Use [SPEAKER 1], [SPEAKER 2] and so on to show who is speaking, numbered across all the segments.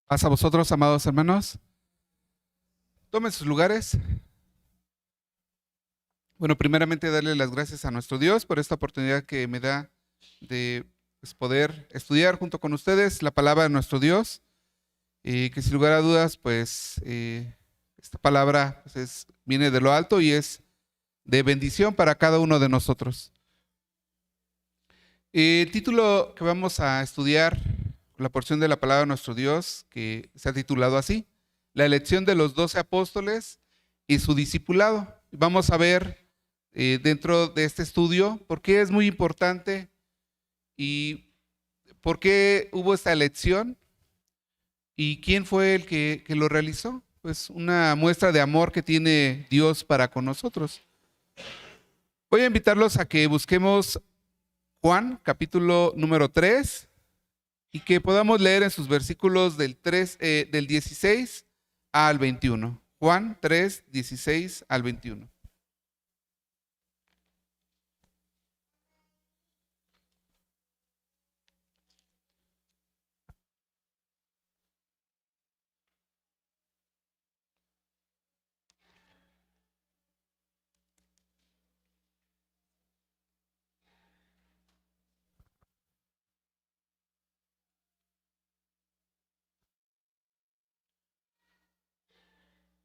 [SPEAKER 1] Paz a vosotros, amados hermanos. Tomen sus lugares. Bueno, primeramente darle las gracias a nuestro Dios por esta oportunidad que me da de poder estudiar junto con ustedes la palabra de nuestro Dios. Y que sin lugar a dudas, esta palabra viene de lo alto y es de bendición para cada uno de nosotros. El título que vamos a estudiar, la porción de la palabra de nuestro Dios, que se ha titulado así: la elección de los 12 apóstoles y su discipulado. Vamos a ver dentro de este estudio por qué es muy importante y por qué hubo esta elección y quién fue el que lo realizó. Pues una muestra de amor que tiene Dios para con nosotros. Voy a invitarlos a que busquemos Juan, capítulo número 3, y que podamos leer en sus versículos del 16 al 21. Juan 3, 16 al 21.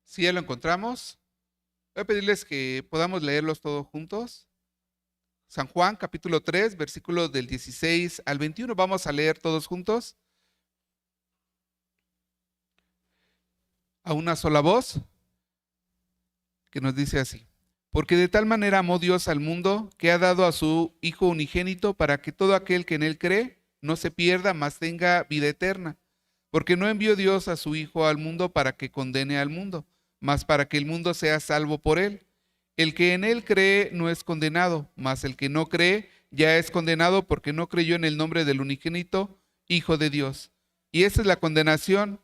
[SPEAKER 1] Si ya lo encontramos, voy a pedirles que podamos leerlos todos juntos. San Juan, capítulo 3, versículos del 16 al 21. Vamos a leer todos juntos a una sola voz, que nos dice así: porque de tal manera amó Dios al mundo, que ha dado a su Hijo unigénito, para que todo aquel que en él cree no se pierda, mas tenga vida eterna. Porque no envió Dios a su Hijo al mundo para que condene al mundo, mas para que el mundo sea salvo por él. El que en él cree no es condenado, mas el que no cree ya es condenado, porque no creyó en el nombre del unigénito Hijo de Dios. Y esta es la condenación: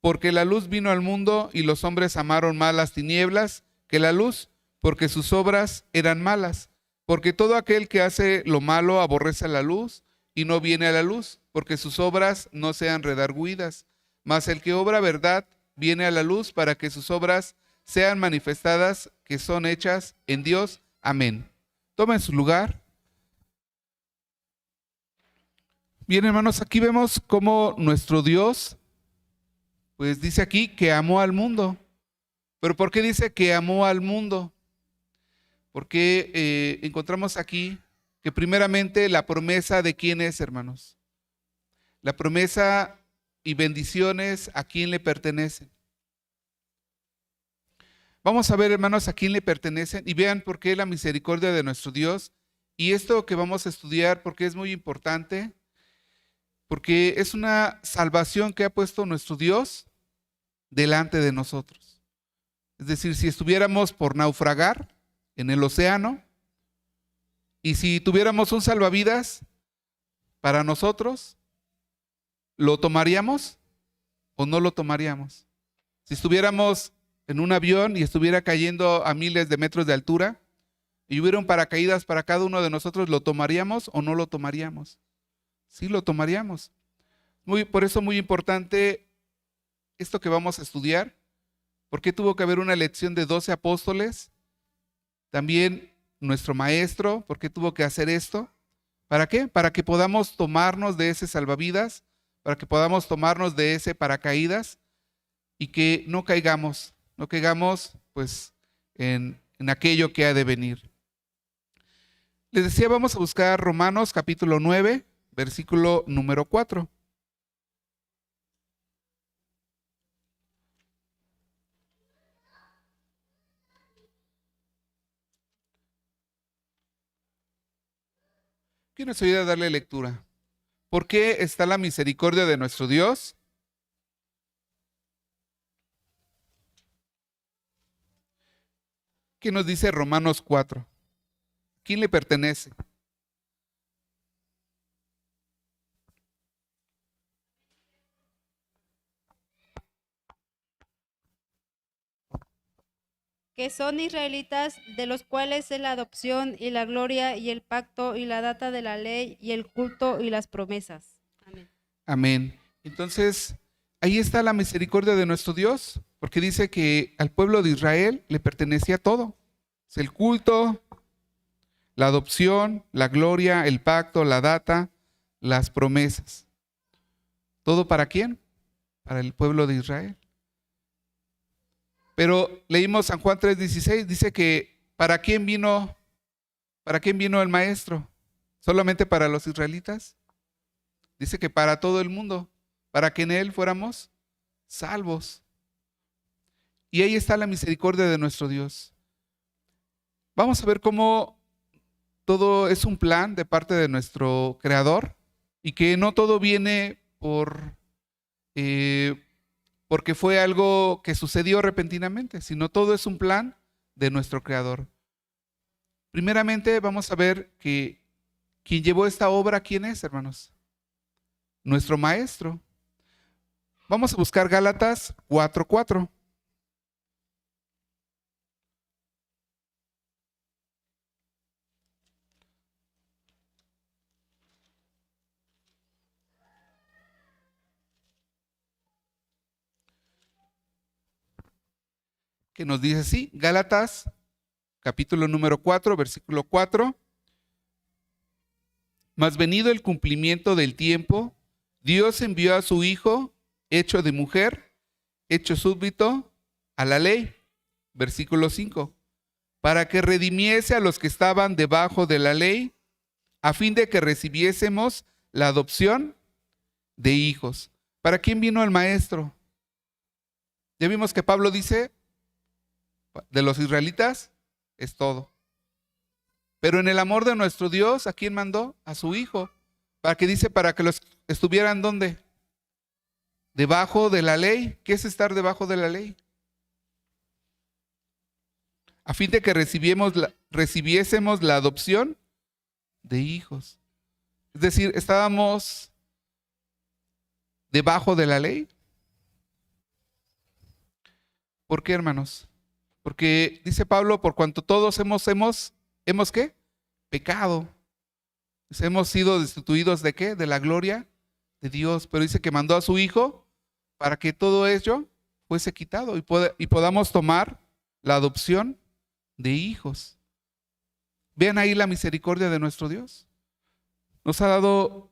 [SPEAKER 1] porque la luz vino al mundo y los hombres amaron más las tinieblas que la luz, porque sus obras eran malas. Porque todo aquel que hace lo malo aborrece la luz y no viene a la luz, porque sus obras no sean redargüidas. Mas el que obra verdad viene a la luz, para que sus obras sean manifestadas, que son hechas en Dios. Amén. Tomen su lugar. Bien, hermanos, aquí vemos cómo nuestro Dios, pues dice aquí que amó al mundo. ¿Pero por qué dice que amó al mundo? Porque encontramos aquí que primeramente la promesa de quién es, hermanos. La promesa y bendiciones a quién le pertenecen. Vamos a ver, hermanos, a quién le pertenecen y vean por qué la misericordia de nuestro Dios. Y esto que vamos a estudiar, porque es muy importante, porque es una salvación que ha puesto nuestro Dios delante de nosotros. Es decir, si estuviéramos por naufragar en el océano y si tuviéramos un salvavidas para nosotros, ¿lo tomaríamos o no lo tomaríamos? Si estuviéramos en un avión y estuviera cayendo a miles de metros de altura y hubiera un paracaídas para cada uno de nosotros, ¿lo tomaríamos o no lo tomaríamos? Sí, lo tomaríamos. Por eso muy importante esto que vamos a estudiar. ¿Por qué tuvo que haber una elección de 12 apóstoles? También nuestro maestro, ¿por qué tuvo que hacer esto? ¿Para qué? Para que podamos tomarnos de ese salvavidas, para que podamos tomarnos de ese paracaídas y que no caigamos pues en aquello que ha de venir. Les decía, vamos a buscar Romanos capítulo 9, versículo número 4. ¿Quién nos ayuda a darle lectura? ¿Por qué está la misericordia de nuestro Dios? ¿Qué nos dice Romanos 4? ¿Quién le pertenece?
[SPEAKER 2] Que son israelitas, de los cuales es la adopción y la gloria y el pacto y la data de la ley y el culto y las promesas. Amén.
[SPEAKER 1] Amén. Entonces, ahí está la misericordia de nuestro Dios, porque dice que al pueblo de Israel le pertenecía todo. Es el culto, la adopción, la gloria, el pacto, la data, las promesas. ¿Todo para quién? Para el pueblo de Israel. Pero leímos San Juan 3:16, dice que ¿para quién vino el maestro? ¿Solamente para los israelitas? Dice que para todo el mundo, para que en él fuéramos salvos. Y ahí está la misericordia de nuestro Dios. Vamos a ver cómo todo es un plan de parte de nuestro Creador y que no todo viene porque fue algo que sucedió repentinamente, sino todo es un plan de nuestro Creador. Primeramente vamos a ver que quien llevó esta obra, ¿quién es, hermanos? Nuestro Maestro. Vamos a buscar Gálatas 4:4. Que nos dice así, Gálatas capítulo número 4, versículo 4. Mas venido el cumplimiento del tiempo, Dios envió a su Hijo, hecho de mujer, hecho súbdito a la ley, versículo 5, para que redimiese a los que estaban debajo de la ley, a fin de que recibiésemos la adopción de hijos. ¿Para quién vino el Maestro? Ya vimos que Pablo dice, de los israelitas es todo. Pero en el amor de nuestro Dios, ¿a quién mandó? A su Hijo. ¿Para qué dice? Para que los estuvieran ¿dónde? Debajo de la ley. ¿Qué es estar debajo de la ley? A fin de que recibiésemos la adopción de hijos. Es decir, estábamos debajo de la ley. ¿Por qué, hermanos? Porque dice Pablo, por cuanto todos ¿hemos qué? Pecado. Hemos sido destituidos ¿de qué? De la gloria de Dios. Pero dice que mandó a su Hijo para que todo ello fuese quitado y podamos tomar la adopción de hijos. Vean ahí la misericordia de nuestro Dios. Nos ha dado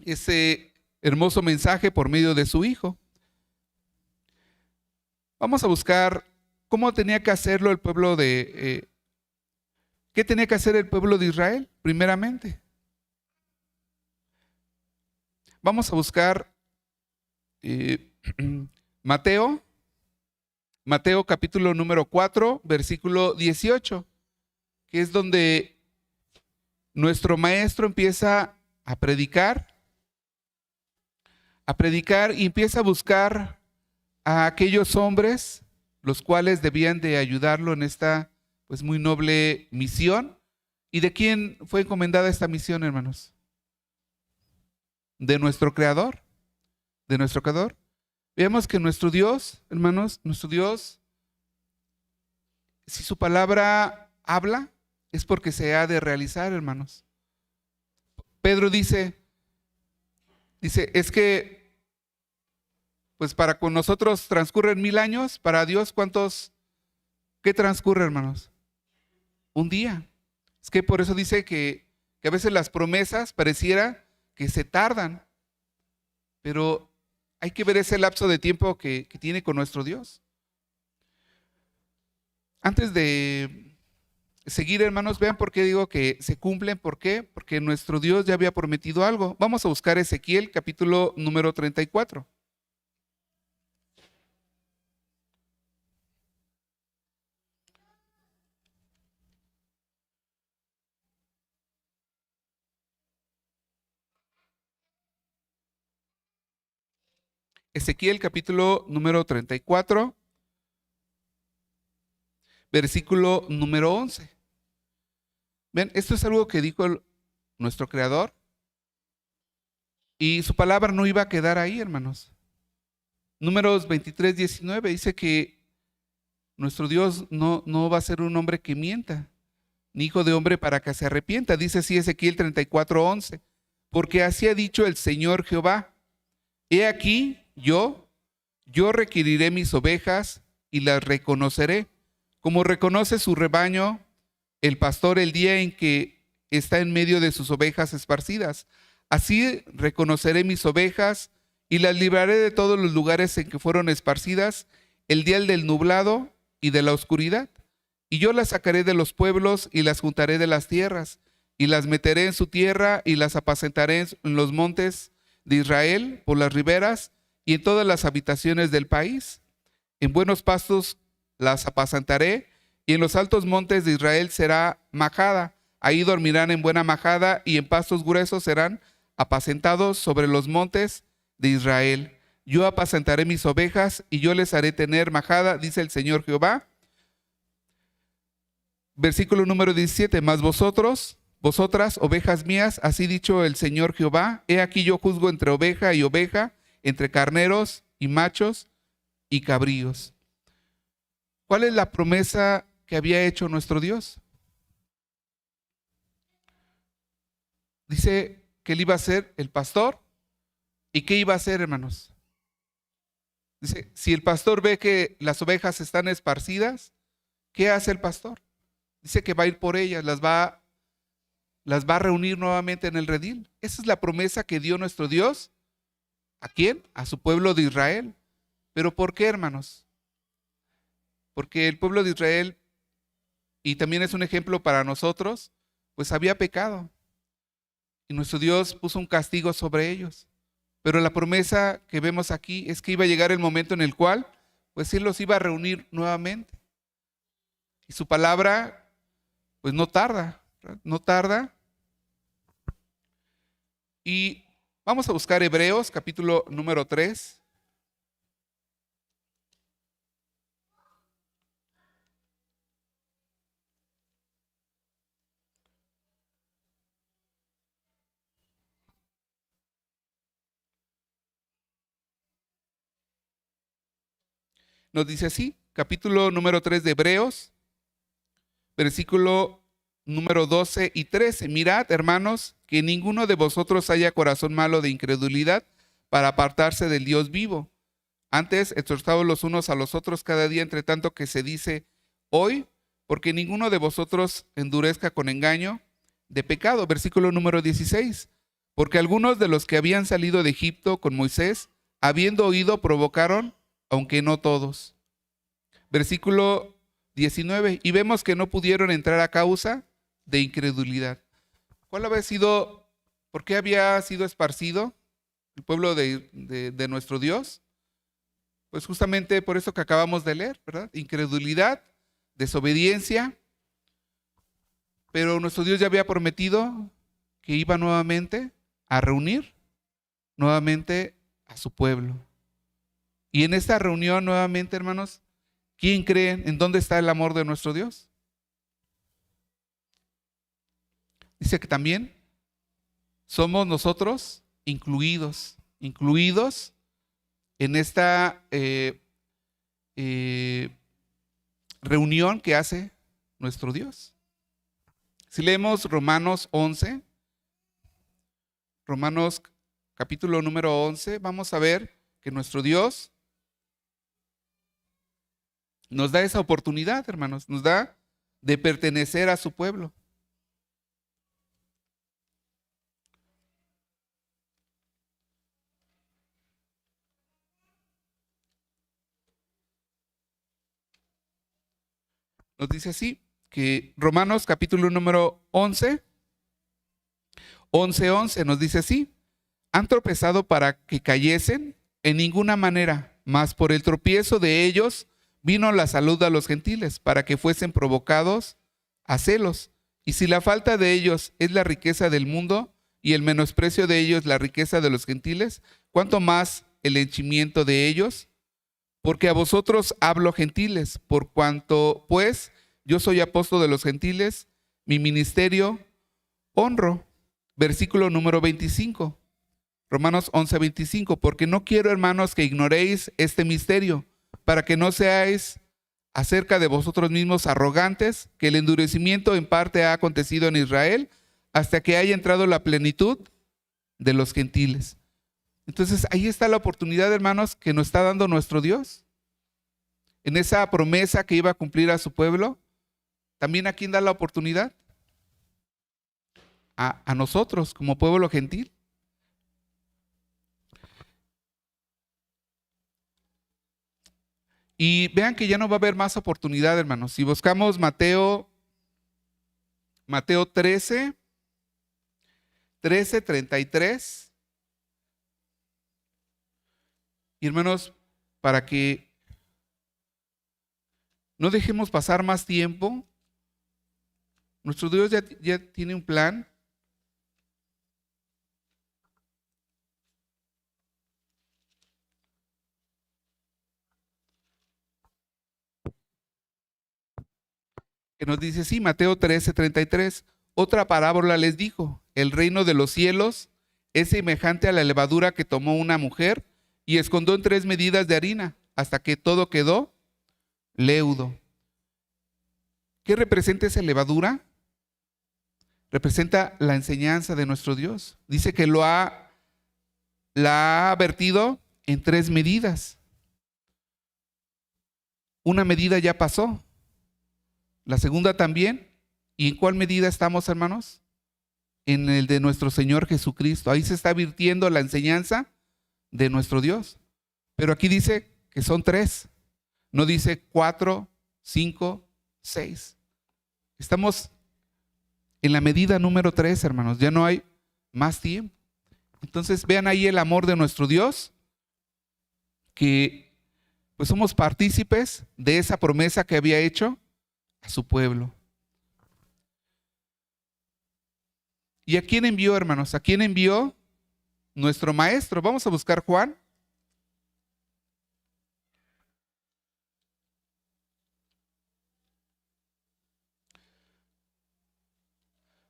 [SPEAKER 1] ese hermoso mensaje por medio de su Hijo. Vamos a buscar cómo tenía que hacerlo el pueblo ¿qué tenía que hacer el pueblo de Israel? Primeramente. Vamos a buscar Mateo capítulo número 4, versículo 18, que es donde nuestro Maestro empieza a predicar y empieza a buscar a aquellos hombres los cuales debían de ayudarlo en esta pues muy noble misión. ¿Y de quién fue encomendada esta misión, hermanos? De nuestro Creador, Veamos que nuestro Dios, hermanos, nuestro Dios, si su palabra habla, es porque se ha de realizar, hermanos. Pedro dice, es que pues para con nosotros transcurren 1000 años, para Dios ¿qué transcurre, hermanos? Un día. Es que por eso dice que a veces las promesas pareciera que se tardan, pero hay que ver ese lapso de tiempo que tiene con nuestro Dios. Antes de seguir, hermanos, vean por qué digo que se cumplen. ¿Por qué? Porque nuestro Dios ya había prometido algo. Vamos a buscar Ezequiel, capítulo número 34. Ezequiel capítulo número 34, versículo número 11. Ven, esto es algo que dijo nuestro Creador y su palabra no iba a quedar ahí, hermanos. Números 23, 19 dice que nuestro Dios no va a ser un hombre que mienta, ni hijo de hombre para que se arrepienta. Dice así Ezequiel 34, 11. Porque así ha dicho el Señor Jehová: he aquí, Yo requeriré mis ovejas y las reconoceré, como reconoce su rebaño el pastor el día en que está en medio de sus ovejas esparcidas. Así reconoceré mis ovejas y las libraré de todos los lugares en que fueron esparcidas el día del nublado y de la oscuridad. Y yo las sacaré de los pueblos y las juntaré de las tierras, y las meteré en su tierra y las apacentaré en los montes de Israel, por las riberas y en todas las habitaciones del país. En buenos pastos las apacentaré, y en los altos montes de Israel será majada. Ahí dormirán en buena majada, y en pastos gruesos serán apacentados sobre los montes de Israel. Yo apacentaré mis ovejas, y yo les haré tener majada, dice el Señor Jehová. Versículo número 17, mas vosotras, ovejas mías, así dicho el Señor Jehová, he aquí yo juzgo entre oveja y oveja, entre carneros y machos y cabríos. ¿Cuál es la promesa que había hecho nuestro Dios? Dice que él iba a ser el pastor. ¿Y qué iba a hacer, hermanos? Dice, si el pastor ve que las ovejas están esparcidas, ¿qué hace el pastor? Dice que va a ir por ellas, las va a reunir nuevamente en el redil. Esa es la promesa que dio nuestro Dios. ¿A quién? A su pueblo de Israel. ¿Pero por qué, hermanos? Porque el pueblo de Israel, y también es un ejemplo para nosotros, pues había pecado. Y nuestro Dios puso un castigo sobre ellos. Pero la promesa que vemos aquí es que iba a llegar el momento en el cual, pues Él los iba a reunir nuevamente. Y su palabra, pues no tarda, ¿verdad? No tarda. Y vamos a buscar Hebreos, capítulo número 3. Nos dice así, capítulo número 3 de Hebreos, versículo número 12 y 13. Mirad, hermanos, que ninguno de vosotros haya corazón malo de incredulidad para apartarse del Dios vivo. Antes, exhortaos los unos a los otros cada día, entre tanto que se dice hoy, porque ninguno de vosotros endurezca con engaño de pecado. Versículo número 16. Porque algunos de los que habían salido de Egipto con Moisés, habiendo oído, provocaron, aunque no todos. Versículo 19. Y vemos que no pudieron entrar a causa de incredulidad. ¿Cuál había sido, por qué había sido esparcido el pueblo de nuestro Dios? Pues justamente por eso que acabamos de leer, ¿verdad? Incredulidad, desobediencia. Pero nuestro Dios ya había prometido que iba nuevamente a reunir nuevamente a su pueblo. Y en esta reunión nuevamente, hermanos, ¿quién cree en dónde está el amor de nuestro Dios? Dice que también somos nosotros incluidos en esta reunión que hace nuestro Dios. Si leemos Romanos 11, Romanos capítulo número 11, vamos a ver que nuestro Dios nos da esa oportunidad, hermanos, nos da de pertenecer a su pueblo. Nos dice así, que Romanos capítulo número 11, 11 nos dice así: han tropezado para que cayesen, en ninguna manera, mas por el tropiezo de ellos vino la salud a los gentiles, para que fuesen provocados a celos. Y si la falta de ellos es la riqueza del mundo, y el menosprecio de ellos la riqueza de los gentiles, ¿cuánto más el henchimiento de ellos? Porque a vosotros hablo, gentiles, por cuanto pues yo soy apóstol de los gentiles, mi ministerio honro. Versículo número 25, Romanos 11, 25, porque no quiero, hermanos, que ignoréis este misterio, para que no seáis acerca de vosotros mismos arrogantes, que el endurecimiento en parte ha acontecido en Israel, hasta que haya entrado la plenitud de los gentiles. Entonces ahí está la oportunidad, hermanos, que nos está dando nuestro Dios. En esa promesa que iba a cumplir a su pueblo, ¿también a quién da la oportunidad? A nosotros como pueblo gentil. Y vean que ya no va a haber más oportunidad, hermanos. Si buscamos Mateo 13, 33. Y hermanos, para que no dejemos pasar más tiempo, nuestro Dios ya tiene un plan. Que nos dice, sí, Mateo 13, 33. Otra parábola les dijo: el reino de los cielos es semejante a la levadura que tomó una mujer y escondió en 3 medidas de harina hasta que todo quedó leudo. ¿Qué representa esa levadura? Representa la enseñanza de nuestro Dios. Dice que la ha vertido en 3 medidas. Una medida ya pasó. La segunda también. ¿Y en cuál medida estamos, hermanos? En el de nuestro Señor Jesucristo. Ahí se está virtiendo la enseñanza de nuestro Dios. Pero aquí dice que son 3. No dice 4, 5, 6. Estamos en la medida número 3, hermanos. Ya no hay más tiempo. Entonces vean ahí el amor de nuestro Dios, que pues somos partícipes de esa promesa que había hecho a su pueblo. ¿Y a quién envió, hermanos? ¿A quién envió? Nuestro maestro. Vamos a buscar Juan.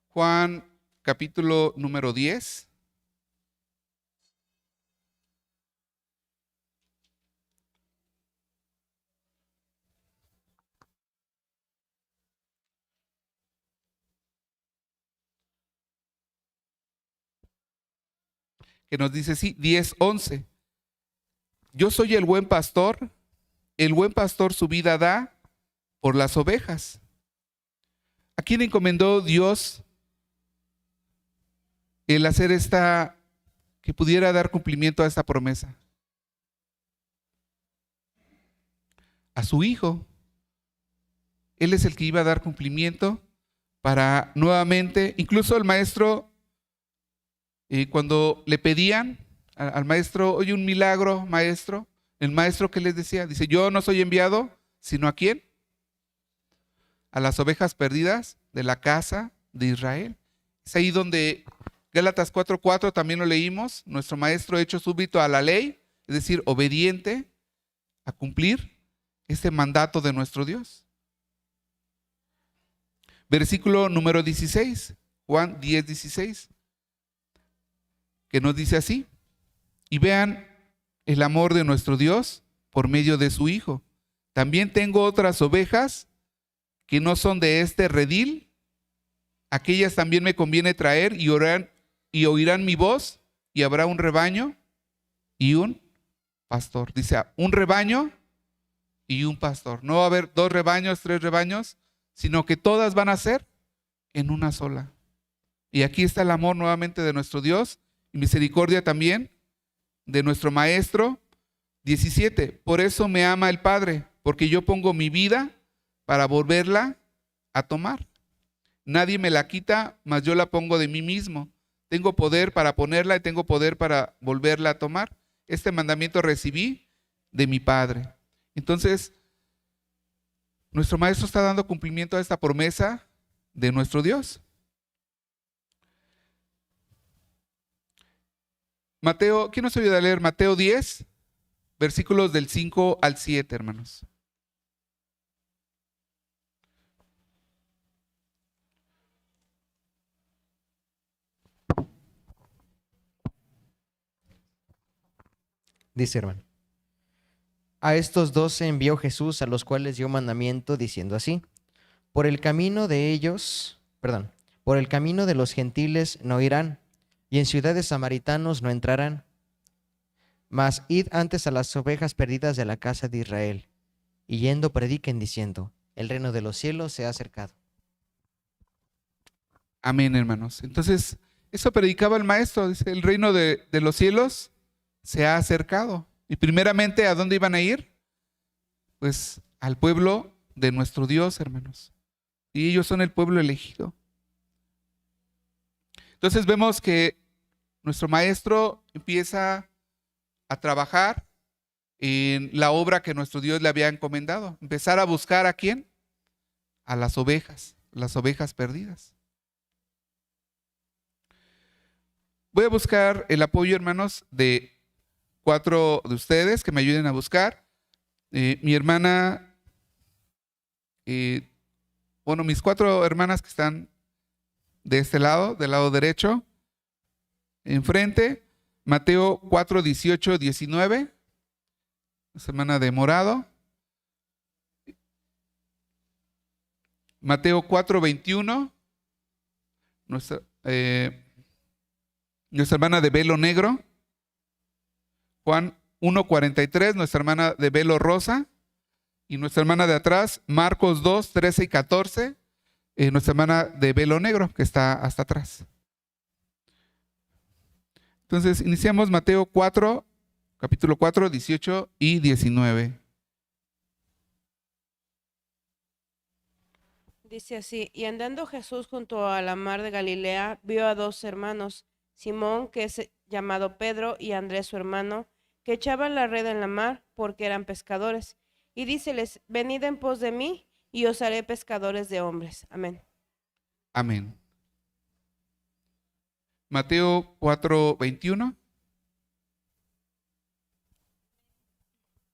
[SPEAKER 1] Juan capítulo número 10. Que nos dice, sí, 10:11. Yo soy el buen pastor su vida da por las ovejas. ¿A quién encomendó Dios el hacer que pudiera dar cumplimiento a esta promesa? A su Hijo. Él es el que iba a dar cumplimiento para nuevamente, incluso el maestro, cuando le pedían al maestro, oye, un milagro, maestro, el maestro, ¿qué les decía? Dice, yo no soy enviado, sino ¿a quién? A las ovejas perdidas de la casa de Israel. Es ahí donde Gálatas 4:4 también lo leímos, nuestro maestro hecho súbito a la ley, es decir, obediente a cumplir este mandato de nuestro Dios. Versículo número 16, Juan 10:16, que nos dice así: y vean el amor de nuestro Dios por medio de su Hijo. También tengo otras ovejas que no son de este redil, aquellas también me conviene traer y oirán mi voz, y habrá un rebaño y un pastor. Dice, un rebaño y un pastor. No va a haber 2 rebaños, 3 rebaños, sino que todas van a ser en una sola. Y aquí está el amor nuevamente de nuestro Dios y misericordia también de nuestro Maestro. 17, por eso me ama el Padre, porque yo pongo mi vida para volverla a tomar. Nadie me la quita, mas yo la pongo de mí mismo. Tengo poder para ponerla y tengo poder para volverla a tomar. Este mandamiento recibí de mi Padre. Entonces, nuestro Maestro está dando cumplimiento a esta promesa de nuestro Dios. Mateo, ¿quién nos ayuda a leer? Mateo 10, versículos del 5 al 7, hermanos.
[SPEAKER 3] Dice, hermano: a estos 12 envió Jesús, a los cuales dio mandamiento diciendo así: por el camino de los gentiles no irán, y en ciudades samaritanos no entrarán, Mas id antes a las ovejas perdidas de la casa de Israel, y yendo prediquen diciendo, el reino de los cielos se ha acercado.
[SPEAKER 1] Amén, hermanos. Entonces, eso predicaba el maestro, dice, el reino de los cielos se ha acercado. Y primeramente, ¿a dónde iban a ir? Pues al pueblo de nuestro Dios, hermanos. Y ellos son el pueblo elegido. Entonces vemos que nuestro maestro empieza a trabajar en la obra que nuestro Dios le había encomendado. Empezar a buscar ¿a quién? A las ovejas perdidas. Voy a buscar el apoyo, hermanos, de 4 de ustedes que me ayuden a buscar. Mi hermana, mis 4 hermanas que están de este lado, del lado derecho, enfrente, Mateo 4, 18, 19, nuestra hermana de morado. Mateo 4, 21, nuestra hermana de velo negro. Juan 1, 43, nuestra hermana de velo rosa. Y nuestra hermana de atrás, Marcos 2, 13 y 14, nuestra hermana de velo negro, que está hasta atrás. Entonces, iniciamos Mateo 4, capítulo 4, 18 y 19.
[SPEAKER 4] Dice así, y andando Jesús junto a la mar de Galilea, vio a 2 hermanos, Simón, que es llamado Pedro, y Andrés su hermano, que echaban la red en la mar, porque eran pescadores. Y díceles, venid en pos de mí, y os haré pescadores de hombres. Amén.
[SPEAKER 1] Amén. Mateo 4, 21.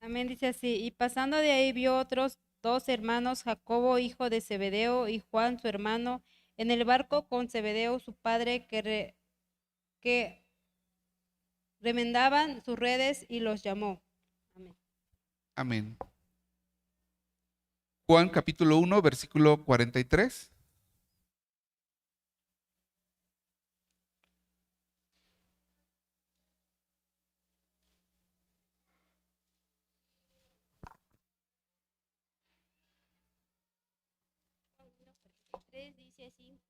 [SPEAKER 2] Amén, dice así. Y pasando de ahí vio otros 2 hermanos, Jacobo, hijo de Zebedeo, y Juan, su hermano, en el barco con Zebedeo, su padre, que remendaban sus redes, y los llamó. Amén.
[SPEAKER 1] Amén. Juan capítulo 1, versículo 43.
[SPEAKER 5] Dice así.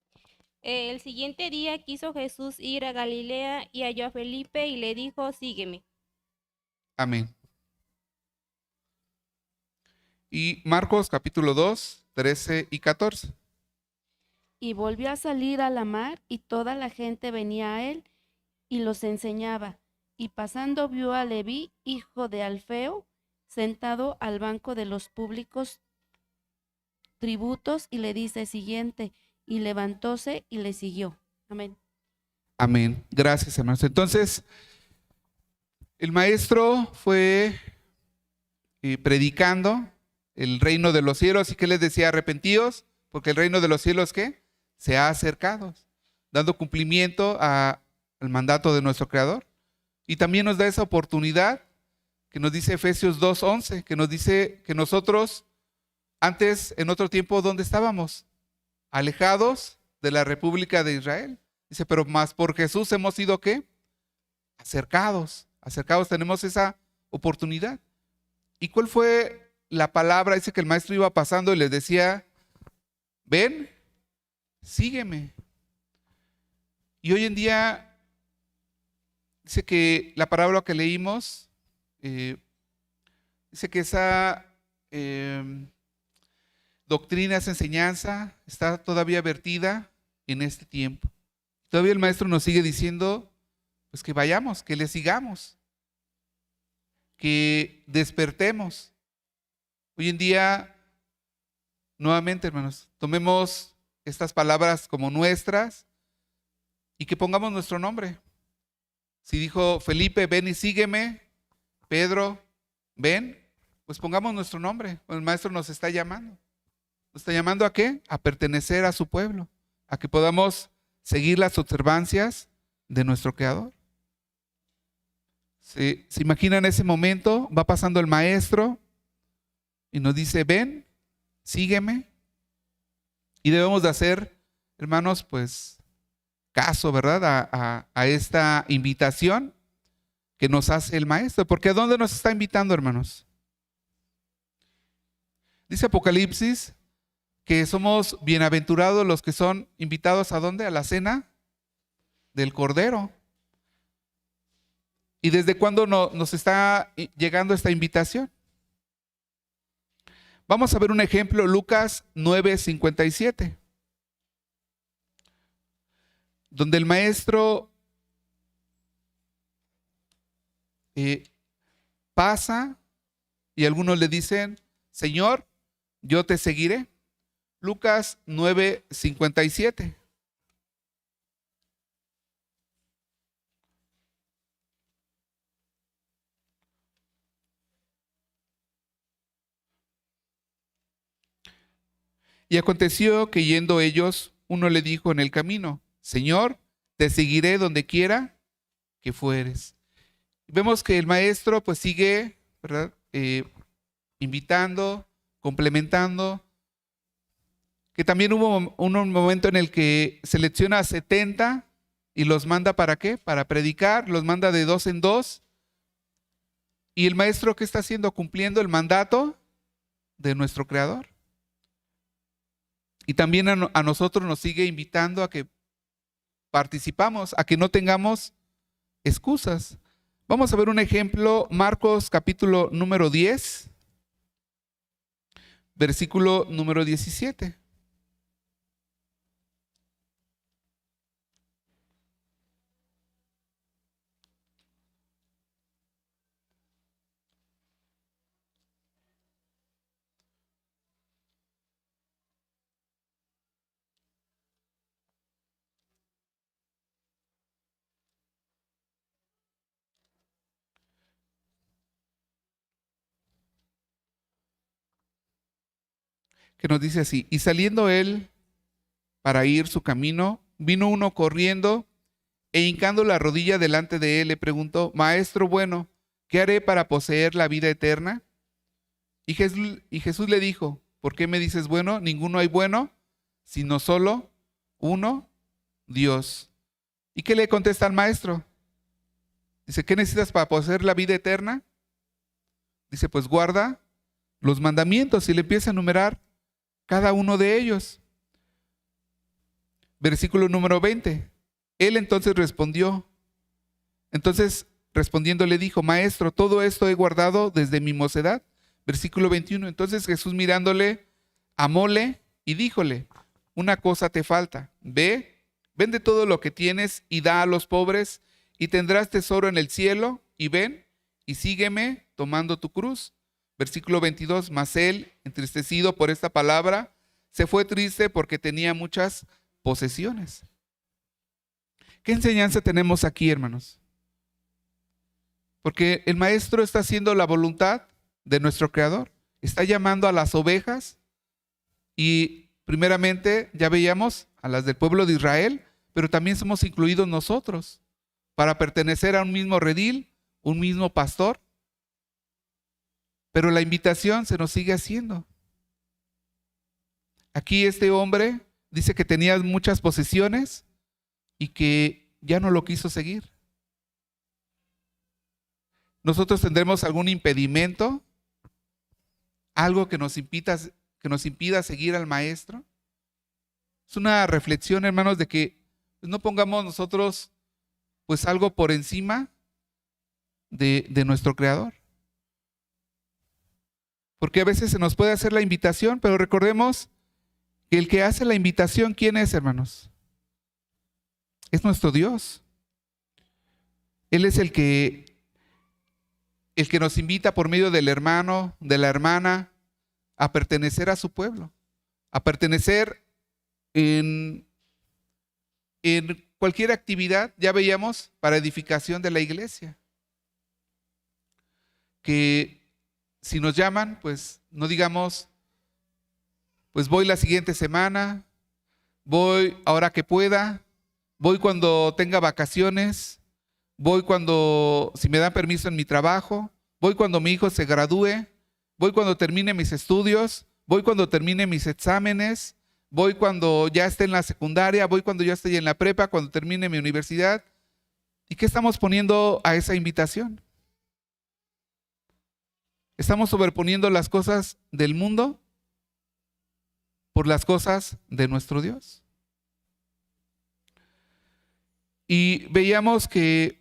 [SPEAKER 5] El siguiente día quiso Jesús ir a Galilea y halló a Felipe y le dijo, sígueme.
[SPEAKER 1] Amén. Y Marcos capítulo 2, 13 y 14.
[SPEAKER 6] Y volvió a salir a la mar, y toda la gente venía a él, y los enseñaba. Y pasando vio a Leví, hijo de Alfeo, sentado al banco de los públicos tributos, y le dice siguiente, y levantóse y le siguió. Amén.
[SPEAKER 1] Amén. Gracias, hermanos. Entonces, el maestro fue predicando el reino de los cielos. ¿Y qué les decía? Arrepentíos, porque el reino de los cielos, ¿qué? Se ha acercado, dando cumplimiento al mandato de nuestro Creador. Y también nos da esa oportunidad que nos dice Efesios 2:11, que nos dice que nosotros antes, en otro tiempo, ¿dónde estábamos? Alejados de la República de Israel. Dice, pero más por Jesús hemos sido, ¿qué? Acercados, tenemos esa oportunidad. ¿Y cuál fue la palabra? Dice que el maestro iba pasando y les decía, ven, sígueme. Y hoy en día, dice que la parábola que leímos, dice que esa doctrina, esa enseñanza está todavía vertida en este tiempo. Todavía el maestro nos sigue diciendo, pues que vayamos, que le sigamos, que despertemos. Hoy en día, nuevamente, hermanos, tomemos estas palabras como nuestras y que pongamos nuestro nombre. Si dijo Felipe, ven y sígueme, Pedro, ven, pues pongamos nuestro nombre. El maestro nos está llamando. ¿Nos está llamando a qué? A pertenecer a su pueblo, a que podamos seguir las observancias de nuestro Creador. ¿Se imaginan ese momento? Va pasando el maestro y nos dice, ven, sígueme. Y debemos de hacer, hermanos, pues caso, ¿verdad? A esta invitación que nos hace el maestro. Porque ¿a dónde nos está invitando, hermanos? Dice Apocalipsis que somos bienaventurados los que son invitados ¿a dónde? A la cena del Cordero. ¿Y desde cuándo nos está llegando esta invitación? Vamos a ver un ejemplo, Lucas 9:57, donde el maestro pasa y algunos le dicen, Señor, yo te seguiré. Lucas 9:57. Y aconteció que yendo ellos, uno le dijo en el camino, Señor, te seguiré donde quiera que fueres. Vemos que el maestro pues sigue, ¿verdad? Invitando, complementando, que también hubo un momento en el que selecciona a 70 y los manda ¿para qué? Para predicar, los manda de 2 en 2. Y el maestro, ¿qué está haciendo? Cumpliendo el mandato de nuestro Creador. Y también a nosotros nos sigue invitando a que participamos, a que no tengamos excusas. Vamos a ver un ejemplo, Marcos capítulo número 10, versículo número 17. Que nos dice así, y saliendo él para ir su camino, vino uno corriendo e hincando la rodilla delante de él le preguntó, Maestro bueno, ¿qué haré para poseer la vida eterna? Y Jesús le dijo, ¿por qué me dices bueno? Ninguno hay bueno, sino solo uno, Dios. ¿Y qué le contesta al maestro? Dice, ¿qué necesitas para poseer la vida eterna? Dice, pues guarda los mandamientos, y le empieza a enumerar cada uno de ellos. Versículo número 20. Él entonces respondió. Entonces respondiendo le dijo, Maestro, todo esto he guardado desde mi mocedad. Versículo 21. Entonces Jesús mirándole, amóle y díjole, una cosa te falta. Ve, vende todo lo que tienes y da a los pobres y tendrás tesoro en el cielo. Y ven y sígueme tomando tu cruz. Versículo 22, mas él, entristecido por esta palabra, se fue triste porque tenía muchas posesiones. ¿Qué enseñanza tenemos aquí, hermanos? Porque el maestro está haciendo la voluntad de nuestro Creador. Está llamando a las ovejas y primeramente ya veíamos a las del pueblo de Israel, pero también somos incluidos nosotros para pertenecer a un mismo redil, un mismo pastor. Pero la invitación se nos sigue haciendo. Aquí este hombre dice que tenía muchas posesiones y que ya no lo quiso seguir. ¿Nosotros tendremos algún impedimento? ¿Algo que nos impida seguir al maestro? Es una reflexión, hermanos, de que no pongamos nosotros pues algo por encima de nuestro Creador. Porque a veces se nos puede hacer la invitación, pero recordemos que el que hace la invitación, ¿quién es, hermanos? Es nuestro Dios. Él es el que nos invita por medio del hermano, de la hermana, a pertenecer a su pueblo, a pertenecer en cualquier actividad, ya veíamos, para edificación de la iglesia. Que si nos llaman, pues no digamos, pues voy la siguiente semana, voy ahora que pueda, voy cuando tenga vacaciones, voy si me dan permiso en mi trabajo, voy cuando mi hijo se gradúe, voy cuando termine mis estudios, voy cuando termine mis exámenes, voy cuando ya esté en la secundaria, voy cuando ya esté en la prepa, cuando termine mi universidad. ¿Y qué estamos poniendo a esa invitación? ¿Estamos sobreponiendo las cosas del mundo por las cosas de nuestro Dios? Y veíamos que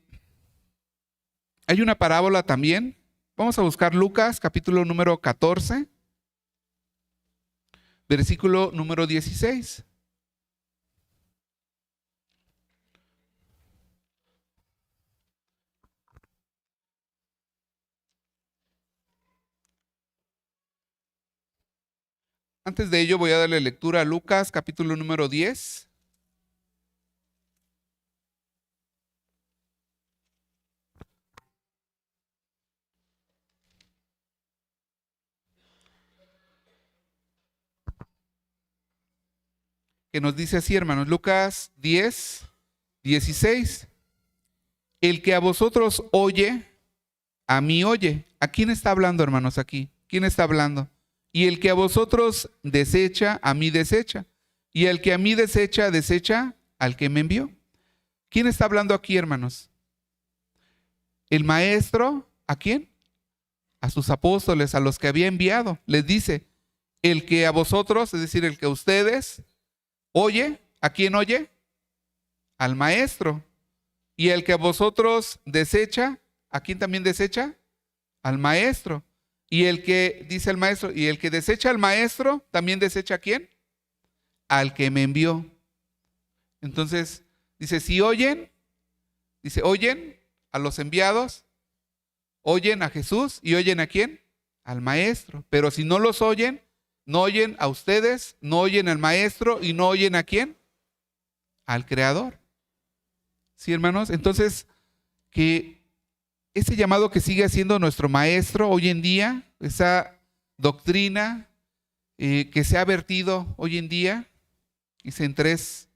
[SPEAKER 1] hay una parábola también. Vamos a buscar Lucas, capítulo número 14, versículo número 16. Antes de ello voy a darle lectura a Lucas, capítulo número 10. Que nos dice así, hermanos, Lucas 10, 16. El que a vosotros oye, a mí oye. ¿A quién está hablando, hermanos, aquí? ¿Quién está hablando? Y el que a vosotros desecha, a mí desecha. Y el que a mí desecha, desecha al que me envió. ¿Quién está hablando aquí, hermanos? El maestro, ¿a quién? A sus apóstoles, a los que había enviado. Les dice, el que a vosotros, es decir, el que a ustedes oye, ¿a quién oye? Al maestro. Y el que a vosotros desecha, ¿a quién también desecha? Al maestro. Y el que, dice el maestro, y el que desecha al maestro, ¿también desecha a quién? Al que me envió. Entonces, dice, si oyen, dice, oyen a los enviados, oyen a Jesús y oyen a quién? Al maestro. Pero si no los oyen, no oyen a ustedes, no oyen al maestro y no oyen a quién? Al creador. ¿Sí, hermanos? Entonces, que ese llamado que sigue haciendo nuestro maestro hoy en día, esa doctrina que se ha vertido hoy en día, dice en 3.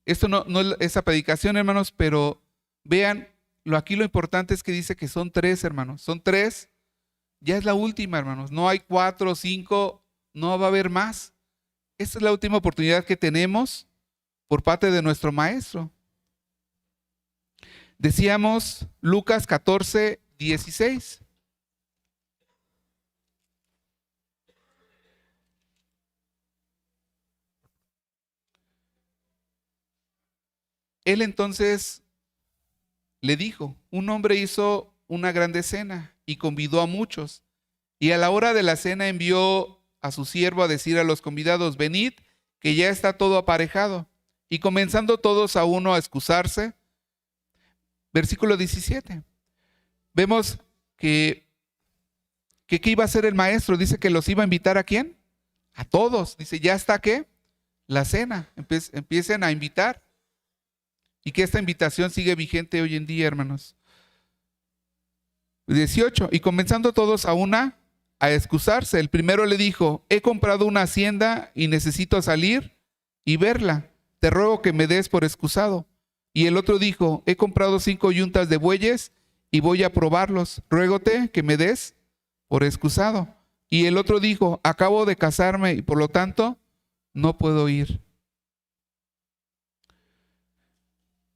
[SPEAKER 1] Esto no es esa predicación, hermanos, pero vean, aquí lo importante es que dice que son 3, hermanos. Son 3. Ya es la última, hermanos. No hay 4 o 5, no va a haber más. Esta es la última oportunidad que tenemos por parte de nuestro maestro. Decíamos Lucas 14, 16. Él entonces le dijo, un hombre hizo una grande cena y convidó a muchos. Y a la hora de la cena envió a su siervo a decir a los convidados, venid, que ya está todo aparejado. Y comenzando todos a uno a excusarse, versículo 17. Vemos que ¿qué iba a hacer el maestro? Dice que los iba a invitar ¿a quién? A todos. Dice, ya está ¿qué? La cena. Empiecen a invitar. Y que esta invitación sigue vigente hoy en día, hermanos. 18. Y comenzando todos a excusarse. El primero le dijo, he comprado una hacienda y necesito salir y verla. Te ruego que me des por excusado. Y el otro dijo, he comprado 5 yuntas de bueyes y voy a probarlos. Ruégote que me des por excusado. Y el otro dijo, acabo de casarme y por lo tanto no puedo ir.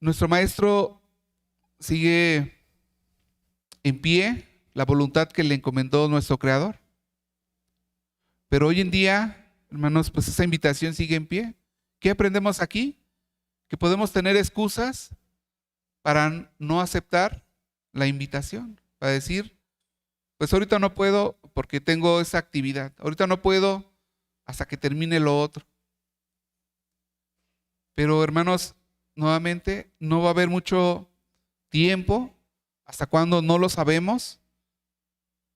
[SPEAKER 1] Nuestro maestro sigue en pie la voluntad que le encomendó nuestro Creador. Pero hoy en día, hermanos, pues esa invitación sigue en pie. ¿Qué aprendemos aquí? Que podemos tener excusas para no aceptar la invitación, para decir, pues ahorita no puedo porque tengo esa actividad, ahorita no puedo hasta que termine lo otro. Pero hermanos, nuevamente, no va a haber mucho tiempo, hasta cuándo no lo sabemos,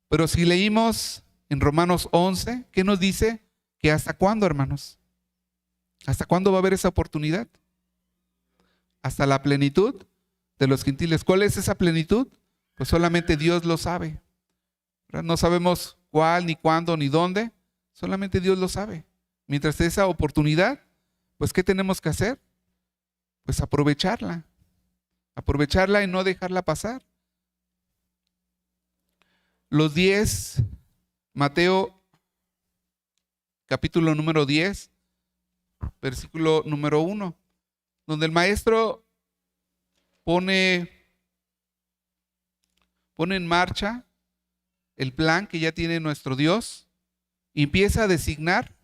[SPEAKER 1] pero si leímos en Romanos 11, ¿qué nos dice? Que hasta cuándo, hermanos, hasta cuándo va a haber esa oportunidad. Hasta la plenitud de los gentiles. ¿Cuál es esa plenitud? Pues solamente Dios lo sabe. No sabemos cuál, ni cuándo, ni dónde. Solamente Dios lo sabe. Mientras esa oportunidad, pues ¿qué tenemos que hacer? Pues aprovecharla. Aprovecharla y no dejarla pasar. Los 10, Mateo capítulo número 10, versículo número 1. Donde el maestro pone en marcha el plan que ya tiene nuestro Dios y empieza a designar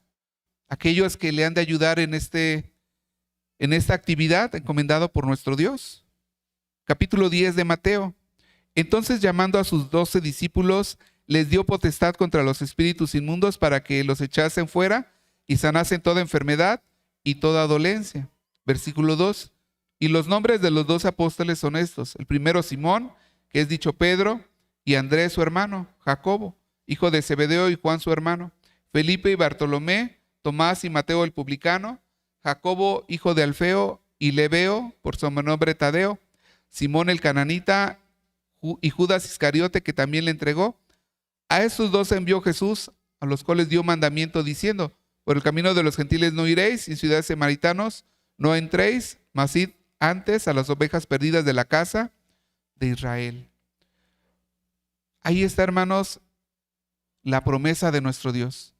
[SPEAKER 1] a aquellos que le han de ayudar en esta actividad encomendado por nuestro Dios. Capítulo 10 de Mateo. Entonces, llamando a sus 12 discípulos, les dio potestad contra los espíritus inmundos para que los echasen fuera y sanasen toda enfermedad y toda dolencia. Versículo 2. Y los nombres de los 12 apóstoles son estos. El primero, Simón, que es dicho Pedro, y Andrés su hermano, Jacobo, hijo de Zebedeo, y Juan su hermano, Felipe y Bartolomé, Tomás y Mateo el publicano, Jacobo, hijo de Alfeo, y Lebeo, por su nombre Tadeo, Simón el cananita, y Judas Iscariote, que también le entregó. A estos 12 envió Jesús, a los cuales dio mandamiento diciendo: por el camino de los gentiles no iréis, y en ciudades samaritanos no entréis, mas id antes a las ovejas perdidas de la casa de Israel. Ahí está, hermanos, la promesa de nuestro Dios.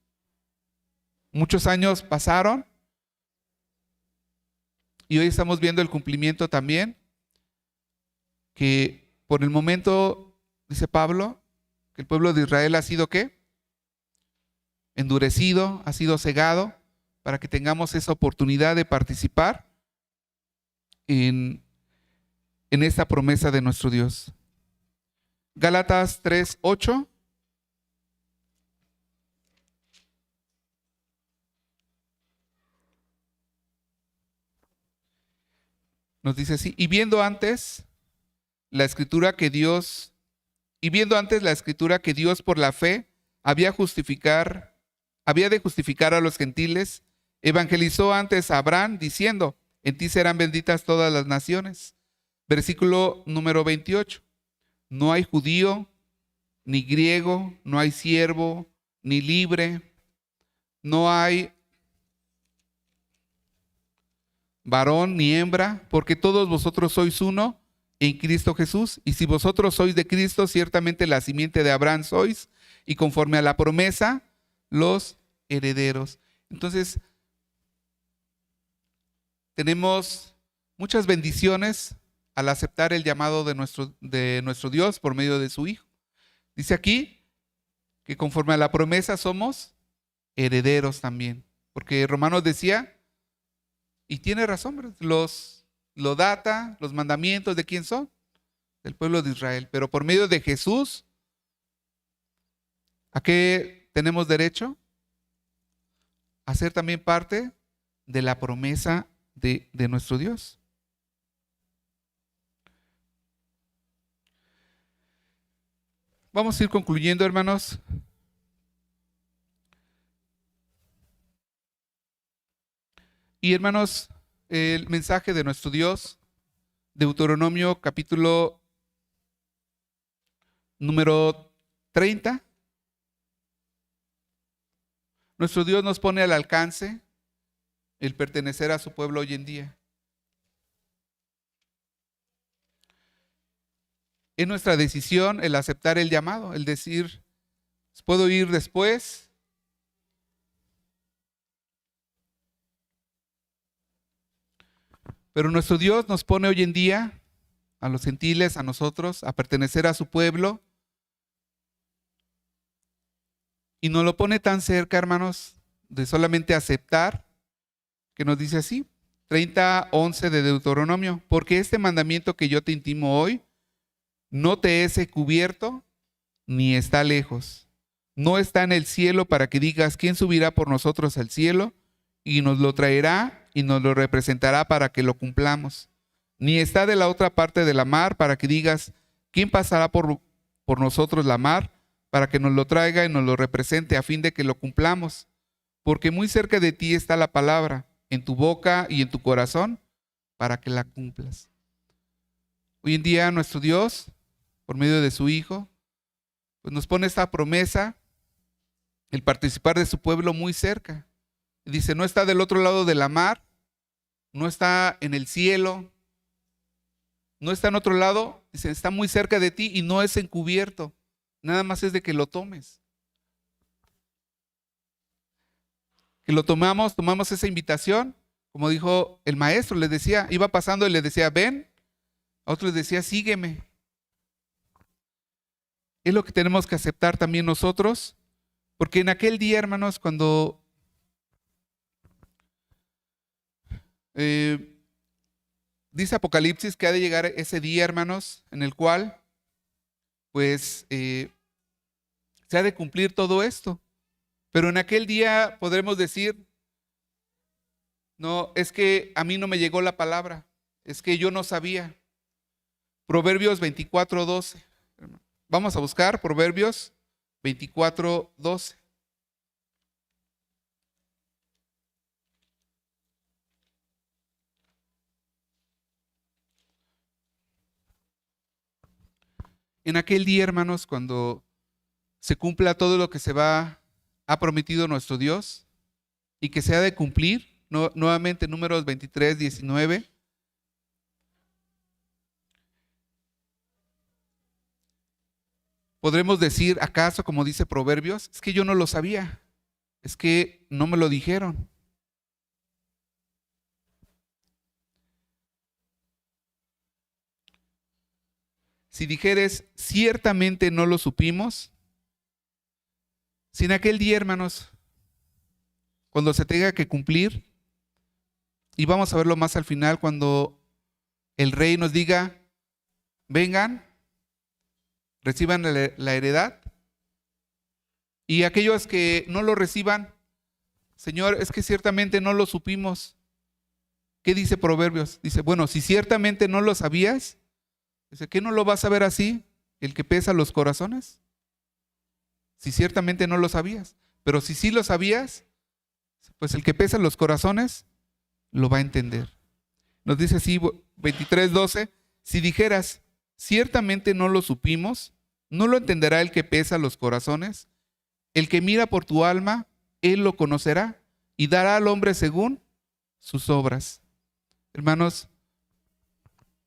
[SPEAKER 1] Muchos años pasaron y hoy estamos viendo el cumplimiento también, que por el momento, dice Pablo, que el pueblo de Israel ha sido ¿qué? Endurecido, ha sido cegado, para que tengamos esa oportunidad de participar en esta promesa de nuestro Dios. Gálatas 3:8. Nos dice así: y viendo antes la escritura que Dios por la fe había de justificar a los gentiles, evangelizó antes a Abraham diciendo: en ti serán benditas todas las naciones. Versículo número 28. No hay judío, ni griego, no hay siervo, ni libre, no hay varón ni hembra, porque todos vosotros sois uno en Cristo Jesús. Y si vosotros sois de Cristo, ciertamente la simiente de Abraham sois, y conforme a la promesa, los herederos. Entonces, tenemos muchas bendiciones al aceptar el llamado de nuestro Dios por medio de su Hijo. Dice aquí que conforme a la promesa somos herederos también, porque Romanos decía, y tiene razón, lo data, los mandamientos, ¿de quién son? Del pueblo de Israel. Pero por medio de Jesús, ¿a qué tenemos derecho? A ser también parte de la promesa de nuestro Dios. Vamos a ir concluyendo, hermanos. Y hermanos, el mensaje de nuestro Dios, Deuteronomio capítulo número 30. Nuestro Dios nos pone al alcance el pertenecer a su pueblo hoy en día. Es nuestra decisión el aceptar el llamado, el decir, ¿puedo ir después? Pero nuestro Dios nos pone hoy en día, a los gentiles, a nosotros, a pertenecer a su pueblo. Y nos lo pone tan cerca, hermanos, de solamente aceptar, que nos dice así, 30:11 de Deuteronomio: porque este mandamiento que yo te intimo hoy, no te es cubierto, ni está lejos. No está en el cielo para que digas, ¿quién subirá por nosotros al cielo? Y nos lo traerá y nos lo representará para que lo cumplamos. Ni está de la otra parte de la mar para que digas, ¿quién pasará por nosotros la mar? Para que nos lo traiga y nos lo represente a fin de que lo cumplamos. Porque muy cerca de ti está la palabra, en tu boca y en tu corazón, para que la cumplas. Hoy en día nuestro Dios, por medio de su Hijo, pues nos pone esta promesa, el participar de su pueblo muy cerca. Y dice, no está del otro lado de la mar, no está en el cielo, no está en otro lado, dice, está muy cerca de ti y no es encubierto, nada más es de que lo tomes. Que lo tomamos esa invitación, como dijo el maestro, les decía, iba pasando y le decía, ven, A otros les decía, sígueme. Es lo que tenemos que aceptar también nosotros, porque en aquel día, hermanos, cuando dice Apocalipsis que ha de llegar ese día, hermanos, en el cual pues se ha de cumplir todo esto. Pero en aquel día podremos decir, no, es que a mí no me llegó la palabra, es que yo no sabía. Proverbios 24:12. Vamos a buscar Proverbios 24:12. En aquel día, hermanos, cuando se cumpla todo lo que ha prometido nuestro Dios y que se ha de cumplir, nuevamente Números 23:19. Podremos decir, acaso, como dice Proverbios, es que yo no lo sabía, es que no me lo dijeron. Si dijeres, ciertamente no lo supimos, si en aquel día, hermanos, cuando se tenga que cumplir, y vamos a verlo más al final, cuando el rey nos diga, vengan, reciban la heredad, y aquellos que no lo reciban, Señor, es que ciertamente no lo supimos. ¿Qué dice Proverbios? Dice, bueno, si ciertamente no lo sabías, dice, ¿qué no lo vas a ver así? El que pesa los corazones. Si ciertamente no lo sabías, pero si sí lo sabías, pues el que pesa los corazones lo va a entender. Nos dice así 23:12, si dijeras, ciertamente no lo supimos, ¿no lo entenderá el que pesa los corazones? El que mira por tu alma, él lo conocerá y dará al hombre según sus obras. Hermanos,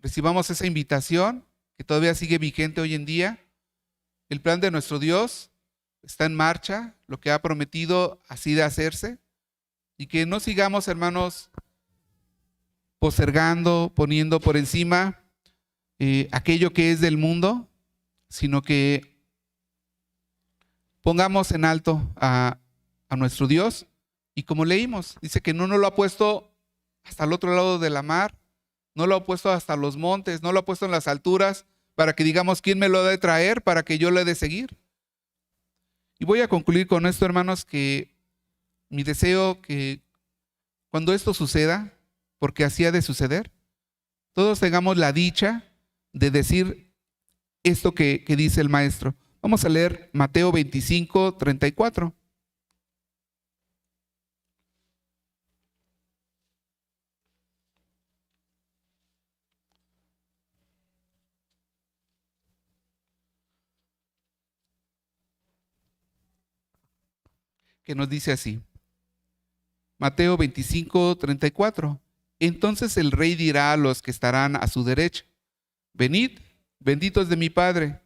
[SPEAKER 1] recibamos esa invitación que todavía sigue vigente hoy en día. El plan de nuestro Dios está en marcha, lo que ha prometido así de hacerse, y que no sigamos, hermanos, postergando, poniendo por encima aquello que es del mundo, sino que pongamos en alto a nuestro Dios. Y como leímos, dice que no nos lo ha puesto hasta el otro lado de la mar, no lo ha puesto hasta los montes, no lo ha puesto en las alturas para que digamos quién me lo ha de traer para que yo lo he de seguir. Y voy a concluir con esto, hermanos, que mi deseo que cuando esto suceda, porque así ha de suceder, todos tengamos la dicha de decir esto que dice el maestro. Vamos a leer Mateo 25:34. Que nos dice así. Mateo 25:34. Entonces el rey dirá a los que estarán a su derecha, venid, benditos de mi Padre,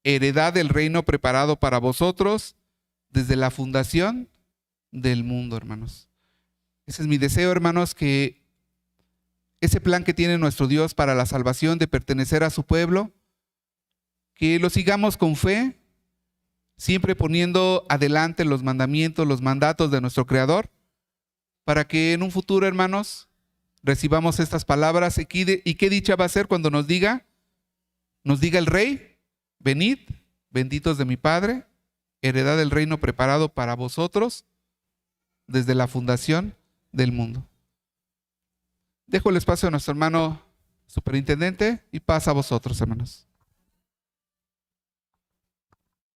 [SPEAKER 1] heredad del reino preparado para vosotros desde la fundación del mundo, hermanos. Ese es mi deseo, hermanos, que ese plan que tiene nuestro Dios para la salvación de pertenecer a su pueblo, que lo sigamos con fe, siempre poniendo adelante los mandamientos, los mandatos de nuestro Creador, para que en un futuro, hermanos, recibamos estas palabras. ¿Y qué dicha va a ser cuando nos diga el Rey, venid, benditos de mi Padre, heredad del reino preparado para vosotros desde la fundación del mundo? Dejo el espacio a nuestro hermano superintendente y pasa a vosotros, hermanos.